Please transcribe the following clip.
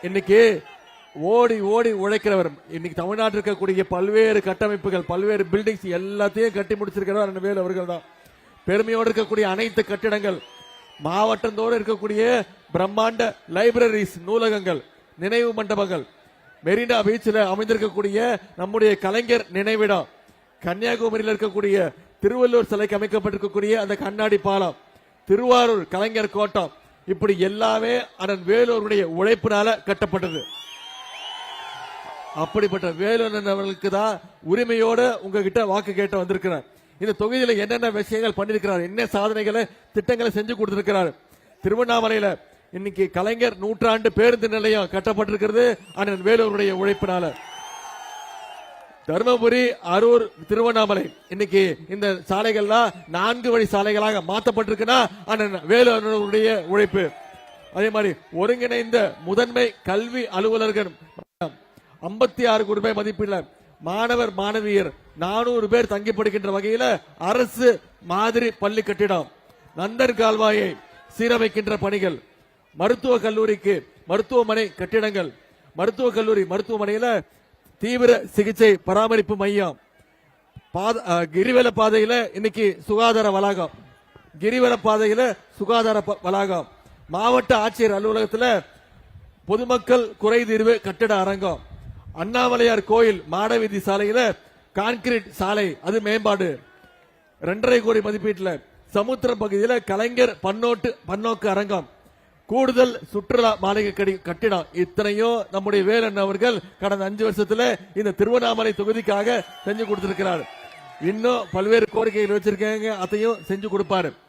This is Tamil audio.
இன்னைக்கு ஓடி ஓடி உழைக்கிறவர். இன்னைக்கு தமிழ்நாட்டில் இருக்கக்கூடிய பல்வேறு கட்டமைப்புகள், பல்வேறு பில்டிங்ஸ் எல்லாத்தையும் கட்டி முடிச்சிருக்கிறவர் அண்ணன் வேலு அவர்கள் தான். பெருமையோடு இருக்கக்கூடிய அனைத்து கட்டிடங்கள், மாவட்டந்தோடு இருக்கக்கூடிய பிரம்மாண்ட லைப்ரரிஸ், நூலகங்கள், நினைவு மண்டபங்கள், மெரினா பீச்சில் அமைந்திருக்கக்கூடிய நம்முடைய கலைஞர் நினைவிடம், கன்னியாகுமரியில் இருக்கக்கூடிய திருவள்ளூர் சிலைக்கு அமைக்கப்பட்டிருக்கக்கூடிய அந்த கண்ணாடி பாலம், திருவாரூர் கலைஞர் கோட்டம், இப்படி எல்லாமே அண்ணன் வேலூருடைய உழைப்பினால கட்டப்பட்டது. அப்படிப்பட்ட வேலூர் அவர்களுக்கு தான் உரிமையோடு உங்ககிட்ட வாக்கு கேட்டு வந்திருக்கிறார். இந்த தொகுதியில என்னென்ன விஷயங்கள் பண்ணிருக்கிறார், என்ன சாதனைகளை திட்டங்களை செஞ்சு கொடுத்திருக்கிறார். திருவண்ணாமலையில இன்னைக்கு கலைஞர் நூற்றாண்டு பேருந்து நிலையம் கட்டப்பட்டிருக்கிறது அண்ணன் வேலூருடைய உழைப்பினால. தருமபுரி, அரூர், திருவண்ணாமலை இன்னைக்கு இந்த சாலைகள்லாம் 4 வழி சாலைகளாக மாற்றப்பட்டிருக்குன்னா அண்ணன் வேலூருடைய உழைப்பு. அதே மாதிரி ஒருங்கிணைந்த முதன்மை கல்வி அலுவலர்கள் 56 கோடி ரூபாய் மதிப்பில் மாணவர் மாணவியர் 400 பேர் தங்கி படிக்கின்ற வகையில் அரசு மாதிரி பள்ளி கட்டிடம், நந்தன் கால்வாயை சீரமைக்கின்ற பணிகள், மருத்துவ கல்லூரிக்கு மருத்துவமனை கட்டிடங்கள், மருத்துவக் கல்லூரி மருத்துவமனையில தீவிர சிகிச்சை பராமரிப்பு மையம், கிரிவல பாதையில இன்னைக்கு சுகாதார வளாகம், கிரிவல பாதையில சுகாதார வளாகம், மாவட்ட ஆட்சியர் அலுவலகத்தில் பொதுமக்கள் குறைதீர்வு கட்டிட அரங்கம், அண்ணாமலையார் கோயில் மாடவீதி சாலையில கான்கிரீட் சாலை, அது மேம்பாடு 2.5 கோடி மதிப்பீட்டில். சமுத்திரம் பகுதியில் கலைஞர் பன்னோக்கு அரங்கம், கூடுதல் சுற்றுலா மாளிகை கட்டிடம். இத்தனையும் நம்முடைய வேலன் அவர்கள் கடந்த 5 வருஷத்துல இந்த திருவண்ணாமலை தொகுதிக்காக செஞ்சு கொடுத்திருக்கிறார். இன்னும் பல்வேறு கோரிக்கைகள் வச்சிருக்காங்க, அதையும் செஞ்சு கொடுப்பாரு.